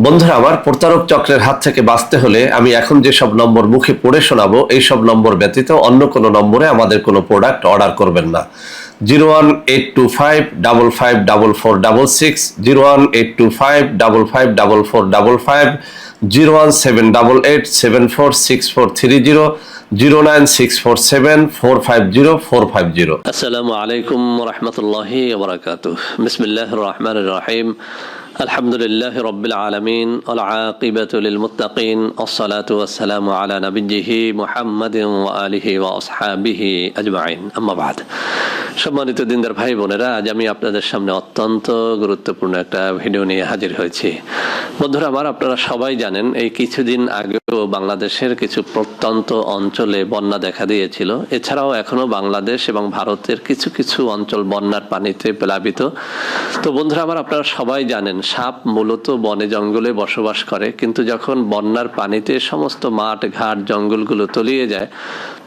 বন্ধুরা আমার, প্রতারক চক্রের হাত থেকে বাঁচতে হলে আমি এখন যেসব নম্বর মুখে পড়ে শোনাবো এই সব নম্বর ব্যতীত অন্য কোনো নম্বরে আমাদের কোনো প্রোডাক্ট অর্ডার করবেন না। 01825554466, 01825554455, 01788746430, 09647450450। আসসালামু আলাইকুম রহমতুল্লাহি ওবরাকাতুহ। বিসমিল্লাহির রহমানির রহিম। আলহামদুলিল্লাহ রব্বিল আলামিন ওয়াল আকিবাতু লিল মুত্তাকিন ওয়াসসালাতু ওয়াসসালামু আলা নাবিয়্যিহি মুহাম্মাদিন ওয়া আলিহি ওয়া আসহাবিহি আজমাইন। আম্মা বাদ। সম্মানিত দিনদার ভাই বোনেরা, আজ আমি আপনাদের সামনে অত্যন্ত গুরুত্বপূর্ণ একটা ভিডিও নিয়ে হাজির হয়েছি। বন্ধুরা আমার, আপনারা সবাই জানেন এই কিছুদিন আগেও বাংলাদেশের কিছু প্রত্যন্ত অঞ্চলে বন্যা দেখা দিয়েছিল। এছাড়াও এখনো বাংলাদেশ এবং ভারতের কিছু কিছু অঞ্চল বন্যার পানিতে প্লাবিত। তো বন্ধুরা আমার, আপনারা সবাই জানেন সাপ মূলত বনে জঙ্গলে বসবাস করে, কিন্তু যখন বন্যার পানিতে সমস্ত মাঠ ঘাট জঙ্গলগুলো তলিয়ে যায়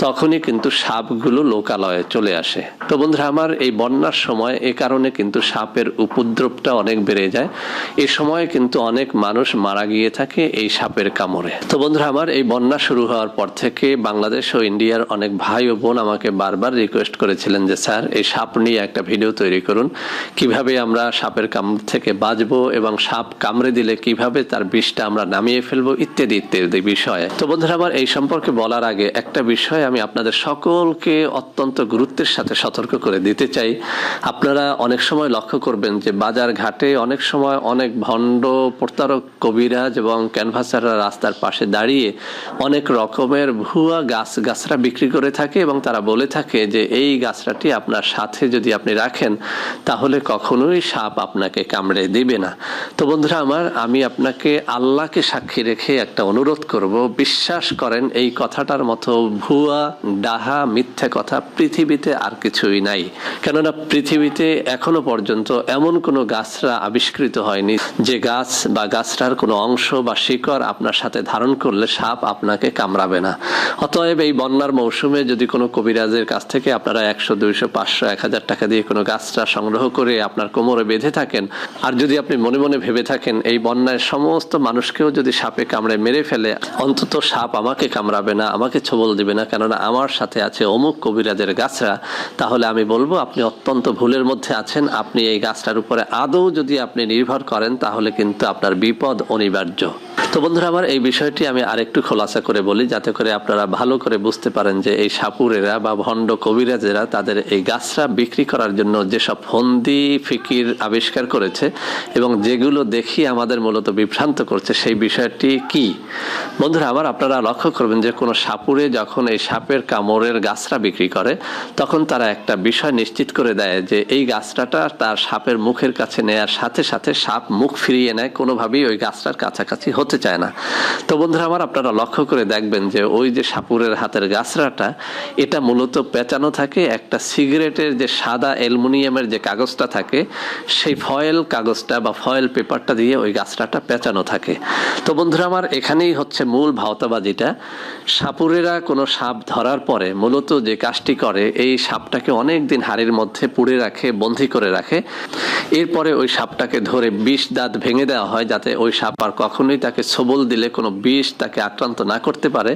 তখনই কিন্তু সাপগুলো লোকালয়ে চলে আসে। তো বন্ধুরা আমার, এই বন্যার সময় এ কারণে কিন্তু সাপের উপদ্রবটা অনেক বেড়ে যায়। এ সময় কিন্তু অনেক মানুষ মারা গিয়ে থাকে এই সাপের কামড়ে। তো বন্ধুরা আমার, এই বন্যা শুরু হওয়ার পর থেকে বাংলাদেশ ও ইন্ডিয়ার অনেক ভাই ও বোন আমাকে বারবার রিকোয়েস্ট করেছিলেন যে স্যার, এই সাপ নিয়ে একটা ভিডিও তৈরি করুন, কিভাবে আমরা সাপের কামড় থেকে বাঁচবো এবং সাপ কামড়ে দিলে কিভাবে তার বিষটা আমরা নামিয়ে ফেলবো, ইত্যাদি ইত্যাদি বিষয়ে। তো বন্ধুরা আমার, এই সম্পর্কে বলার আগে একটা বিষয় আমি আপনাদের সকলকে অত্যন্ত গুরুত্বের সাথে সতর্ক করে দিতে চাই। আপনারা অনেক সময় লক্ষ্য করবেন যে বাজার ঘাটে অনেক সময় অনেক ভণ্ড প্রতারক কবিরাজ এবং ক্যানভাসাররা রাস্তার পাশে দাঁড়িয়ে অনেক রকমের ভুয়া গাছরা বিক্রি করে থাকে এবং তারা বলে থাকে যে এই গাছটি আপনার সাথে যদি আপনি রাখেন তাহলে কখনোই সাপ আপনাকে কামড়ে দিবে না। তো বন্ধুরা আমার, আমি আপনাকে আল্লাহকে সাক্ষী রেখে একটা অনুরোধ করব, বিশ্বাস করেন এই কথাটার মতো ভুয়া ডাহা মিথ্যা কথা পৃথিবীতে আর কিছুই নাই। কেননা পৃথিবীতে এখনো পর্যন্ত এমন কোনো গাছরা আবিষ্কৃত হয়নি যে গাছ বা গাছটার কোনো অংশ বা শিকড় আপনার সাথে ধারণ করলে সাপ আপনাকে কামড়াবে না। অতএব এই বন্যার মৌসুমে যদি কোনো কবিরাজের কাছ থেকে আপনারা 100, 200, 500, 1000 টাকা দিয়ে কোনো গাছটা সংগ্রহ করে আপনার কোমরে বেঁধে থাকেন, আর যদি আপনি মনে মনে ভেবে থাকেন এই বন্যায় সমস্ত মানুষকেও যদি সাপে কামড়ে মেরে ফেলে অন্তত সাপ আমাকে কামড়াবে না, আমাকে ছোবল দিবে না, কেননা আমার সাথে আছে অমুক কবিরাজের গাছরা, তাহলে আমি বলবো আপনি অত্যন্ত ভুলের মধ্যে আছেন। আপনি এই গাছটার উপরে আদৌ যদি আপনি নির্ভর করেন তাহলে কিন্তু আপনার বিপদ অনিবার্য। তো বন্ধুরা আমার, এই বিষয়টি আমি আরেকটু খোলাসা করে বলি যাতে করে আপনারা ভালো করে বুঝতে পারেন যে এই সাপুরেরা বা ভণ্ড কবিরাজেরা তাদের এই গাছরা বিক্রি করার জন্য যেসব ফন্দি ফিকির আবিষ্কার করেছে এবং যেগুলো দেখি আমাদের মূলত বিভ্রান্ত করছে সেই বিষয়টি কি। বন্ধুরা আমার, আপনারা লক্ষ্য করবেন যে কোনো সাপুরে যখন এই সাপের কামড়ের গাছরা বিক্রি করে তখন তারা একটা বিষয় নিশ্চিত করে দেয় যে এই গাছটা তার সাপের মুখের কাছে নেয়ার সাথে সাথে সাপ মুখ ফিরিয়ে নেয়, কোনোভাবেই ওই গাছটার কাছাকাছি হতে চায় না। তো বন্ধুরা আমার, আপনারা লক্ষ্য করে দেখবেন যে ওই যে সাপুরের হাতের গাছরাটা এটা মূলত পেঁচানো থাকে একটা সিগারেটের যে সাদা অ্যালুমিনিয়ামের যে কাগজটা থাকে সেই ফয়েল কাগজটা বা ফয়েল পেপারটা দিয়ে ওই গাছরাটা পেঁচানো থাকে। তো বন্ধুরা আমার, এখানেই হচ্ছে মূল ভাওতাবাজিটা। সাপুরেরা কোনো সাপ ধরার পরে মূলত যে কাজটি করে, এই সাপটাকে অনেক দিন হাড়ির মধ্যে পুড়ে রাখে, বন্দী করে রাখে। এরপরে ওই সাপটাকে ধরে বিষ দাঁত ভেঙে দেওয়া হয় যাতে ওই সাপ আর কখনোই তাকে ছোবল দিলে কোনো বিষ তাকে আক্রান্ত না করতে পারে,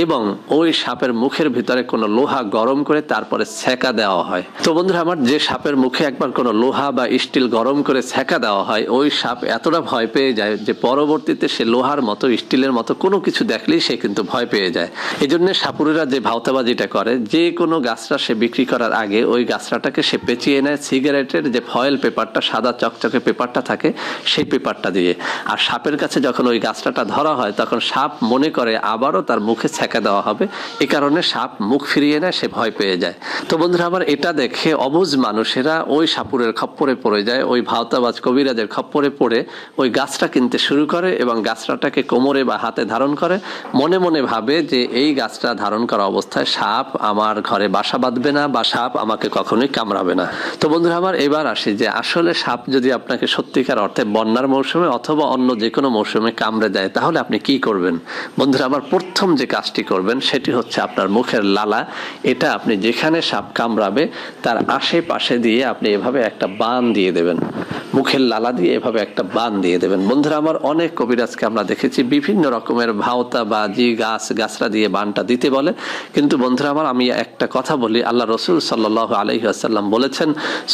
এবং ওই সাপের মুখের ভিতরে কোনো লোহা গরম করে তারপরে ছ্যাঁকা দেওয়া হয়। তো বন্ধুরা আমার, যে সাপের মুখে একবার কোনো লোহা বা স্টিল গরম করে ছ্যাঁকা দেওয়া হয় ওই সাপ এতটা ভয় পেয়ে যায় যে পরবর্তীতে সে লোহার মতো স্টিলের মতো কোনো কিছু দেখলেই সে কিন্তু ভয় পেয়ে যায়। এই জন্য সাপুরেরা যে ভাওতাবাজিটা করে, যে কোনো গাছটা সে বিক্রি করার আগে ওই গাছটাকে সে পেঁচিয়ে নেয় সিগারেটের যে ফয়েল পেপারটা, সাদা চকচকে পেপারটা থাকে সেই পেপারটা দিয়ে। আর সাপের কাছে যখন ওই গাছটা ধরা হয় তখন সাপ মনে করে আবারও তার মুখে ছ্যাঁকা দেওয়া হবে, এ কারণে সাপ মুখ ফিরিয়ে নেয়, সে ভয় পেয়ে যায়। তো বন্ধুরা আমার, এটা দেখে অবুঝ মানুষেরা ওই সাপুরের খপ্পরে পড়ে যায়, ওই ভাওতাবাজ কবিরাজের খপ্পরে পড়ে ওই গাছটা কিনতে শুরু করে এবং গাছটাকে কোমরে বা হাতে ধারণ করে। মনে মনে ভাবে যে এই গাছটা ধারণ করা অবস্থায় সাপ আমার ঘরে বাসা বাঁধবে না বা সাপ আমাকে কখনোই কামড়াবে না। তো বন্ধুরা আমার, এবার আসি যে আসলে সাপ যদি আপনাকে সত্যিকার অর্থে বন্যার মৌসুমে অথবা অন্য যে কোনো মৌসুমে কামড়ে ধরে দেয়, তাহলে আপনি কি করবেন? বন্ধুরা আমার, প্রথম যে কাজটি করবেন সেটি হচ্ছে আপনার মুখের লালা, এটা আপনি যেখানে সাপ কামড়াবে তার আশেপাশে দিয়ে আপনি এভাবে একটা বান দিয়ে দেবেন। মুখের লালা দিয়ে এভাবে একটা বান দিয়ে দেবেন। বন্ধুরা আমার, অনেক কবিরাজকে আমরা দেখেছি বিভিন্ন রকমের ভাওতা বাজি গাছরা দিয়ে বানটা দিতে বলে, কিন্তু বন্ধুরা আমার, আমি একটা কথা বলি, আল্লাহ রসুল সাল্লাল্লাহু আলাইহি ওয়াসাল্লাম বলেছেন,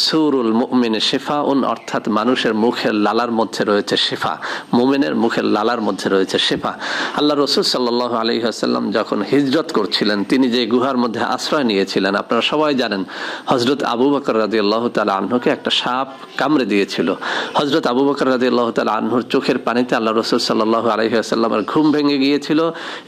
সুরুল মুমিনে শিফাউন, অর্থাৎ মানুষের মুখের লালার মধ্যে রয়েছে শিফা, মুমিনের মুখের লালার মধ্যে রয়েছে শিফা। আল্লাহ রসুল সাল্লাল্লাহু আলাইহি ওয়াসাল্লাম যখন হিজরত করছিলেন, তিনি যে গুহার মধ্যে আশ্রয় নিয়েছিলেন, আপনারা সবাই জানেন, হযরত আবু বকর রাদিয়াল্লাহু তাআলা আনহুকে একটা সাপ কামড়ে দিয়েছিল। হযরত আবু বকর রাদিয়াল্লাহু তাআলা আনহুর চোখের পানিতে আল্লাহ রসুল সাল্লাল্লাহু আলাইহি ওয়াসাল্লামের ঘুম ভেঙে গিয়েছিল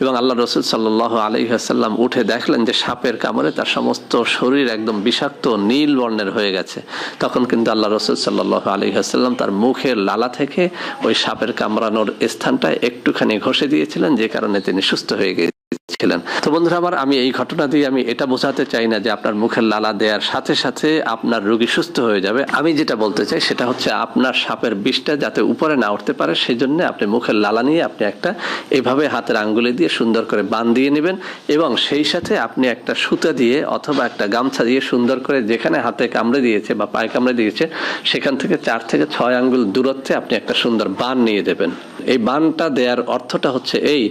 এবং আল্লাহ রসুল সাল্লাল্লাহু আলাইহি ওয়াসাল্লাম উঠে দেখলেন যে সাপের কামড়ে তার সমস্ত শরীর একদম বিষাক্ত নীল বর্ণের হয়ে গেছে। তখন কিন্তু আল্লাহ রসুল সাল্লাল্লাহু আলাইহি ওয়াসাল্লাম তার মুখের লালা থেকে ওই সাপের কামড়ানোর স্থানটা একটুখানি ঘষে দিয়েছিলেন, যে কারণে তিনি সুস্থ হয়ে গিয়েছিলেন। তো বন্ধুরা আমার, আমি এই ঘটনা দিয়ে আমি এটা বোঝাতে চাই না যে আপনার মুখের লালা দেওয়ার সাথে সাথে আপনার রোগী সুস্থ হয়ে যাবে। আমি যেটা বলতে চাই সেটা হচ্ছে আপনার সাপের বিষটা যাতে উপরে না উঠতে পারে, সেই জন্য আপনি মুখের লালা নিয়ে আপনি একটা এভাবে হাতের আঙ্গুলে দিয়ে সুন্দর করে বান দিয়ে নেবেন এবং সেই সাথে আপনি একটা সুতা দিয়ে অথবা একটা গামছা দিয়ে সুন্দর করে যেখানে হাতে কামড়ে দিয়েছে বা পায়ে কামড়ে দিয়েছে সেখান থেকে 4 থেকে 6 আঙ্গুল দূরত্বে আপনি একটা সুন্দর বান নিয়ে দেবেন। এই বানটা দেওয়ার অর্থটা হচ্ছে এই,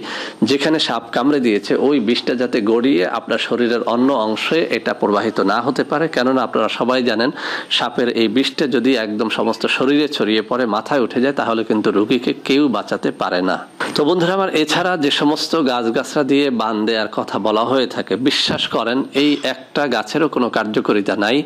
যেখানে সাপ কামড়ে দিয়েছে ওই বিষটা যাতে গড়িয়ে আপনার শরীরের অন্য অংশে এটা প্রবাহিত না হতে পারে, কেননা আপনারা সবাই জানেন সাপের এই বিষটা যদি একদম সমস্ত শরীরে ছড়িয়ে পড়ে, মাথায় উঠে যায়, তাহলে কিন্তু রোগীকে কেউ বাঁচাতে পারে না। তো বন্ধুরা আমার, এছাড়া যে সমস্ত গাছগাছরা দিয়ে বান দেওয়ার কথা বলা হয়ে থাকে, বিশ্বাস করেন এই একটা গাছেরও কোনো কার্যকারিতা নাই।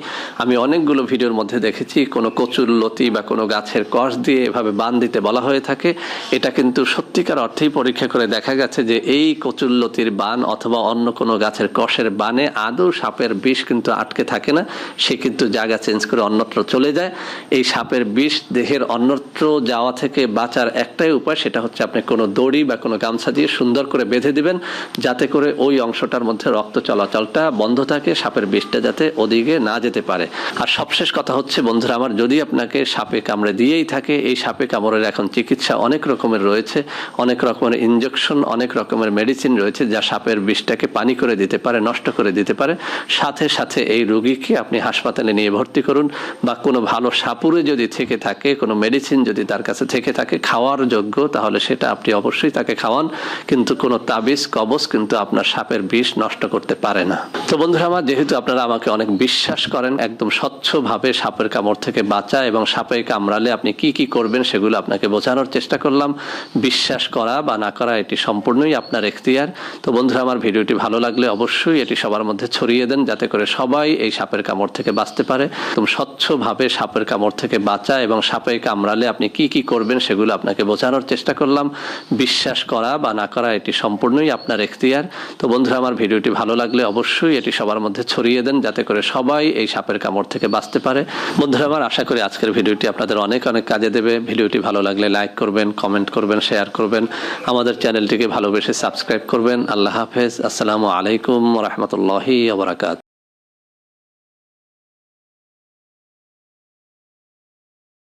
আমি অনেকগুলো ভিডিওর মধ্যে দেখেছি কোনো কচুর লতি বা কোনো গাছের কষ দিয়ে এভাবে বান দিতে বলা হয়ে থাকে। এটা কিন্তু সত্যিকার অর্থেই পরীক্ষা করে দেখা গেছে যে এই কচুর লতির বান অথবা অন্য কোনো গাছের কষের বানে আদৌ সাপের বিষ কিন্তু আটকে থাকে না, সে কিন্তু জায়গা চেঞ্জ করে অন্যত্র চলে যায়। এই সাপের বিষ দেহের অন্যত্র যাওয়া থেকে বাঁচার একটাই উপায়, সেটা হচ্ছে আপনি কোনো দড়ি বা কোনো গামছা দিয়ে সুন্দর করে বেঁধে দিবেন, যাতে করে ওই অংশটার মধ্যে রক্ত চলাচলটা বন্ধ থাকে, সাপের বিষটা যাতে ওদিকে না যেতে পারে। আর সবশেষ কথা হচ্ছে বন্ধুরা আমার, যদি আপনাকে সাপে কামড়ে দিয়েই থাকে, এই সাপে কামড়ের এখন চিকিৎসা অনেক রকমের রয়েছে, অনেক রকমের ইনজেকশন, অনেক রকমের মেডিসিন রয়েছে যা সাপের বিষটাকে পানি করে দিতে পারে, নষ্ট করে দিতে পারে। সাথে সাথে এই রোগীকে আপনি হাসপাতালে নিয়ে ভর্তি করুন, বা কোনো ভালো সাপুরে যদি থেকে থাকে, কোনো মেডিসিন যদি তার কাছে থেকে থাকে খাওয়ার যোগ্য, তাহলে সেটা আপনি অবশ্যই তাকে খাওয়ান, কিন্তু কোনো তাবিজ কবজ কিন্তু আপনার সাপের বিষ নষ্ট করতে পারে না। তো বন্ধুরা আমার, যেহেতু আপনারা আমাকে অনেক বিশ্বাস করেন, একদম স্বচ্ছভাবে সাপের কামড় থেকে বাঁচা এবং সাপে কামড়ালে আপনি কি কি করবেন সেগুলো আপনাকে বোঝানোর চেষ্টা করলাম। বিশ্বাস করা বা না করা এটি সম্পূর্ণই আপনার এখতিয়ার। তো বন্ধুরা আমার, ভিডিওটি ভালো লাগলে অবশ্যই এটি সবার মধ্যে ছড়িয়ে দেন, যাতে করে সবাই এই সাপের কামড় থেকে বাঁচতে পারে। তুমি স্বচ্ছভাবে সাপের কামড় থেকে বাঁচা এবং সাপে কামড়ালে আপনি কি কি করবেন সেগুলো আপনাকে বোঝানোর চেষ্টা করলাম। বিশ্বাস করা বা না করা এটি সম্পূর্ণই আপনার এখতিয়ার। তো বন্ধুরা আমার, ভিডিওটি ভালো লাগলে অবশ্যই এটি সবার মধ্যে ছড়িয়ে দেন, যাতে করে সবাই এই সাপের কামড় থেকে বাঁচতে পারে। বন্ধুরা আমার, আশা করি আজকের ভিডিওটি আপনাদের অনেক অনেক কাজে দেবে। ভিডিওটি ভালো লাগলে লাইক করবেন, কমেন্ট করবেন, শেয়ার করবেন, আমাদের চ্যানেলটিকে ভালোবেসে সাবস্ক্রাইব করবেন। আল্লাহ হাফেজ। আসসালামু আলাইকুম ওয়া রাহমাতুল্লাহি ওয়া বারাকাতুহু।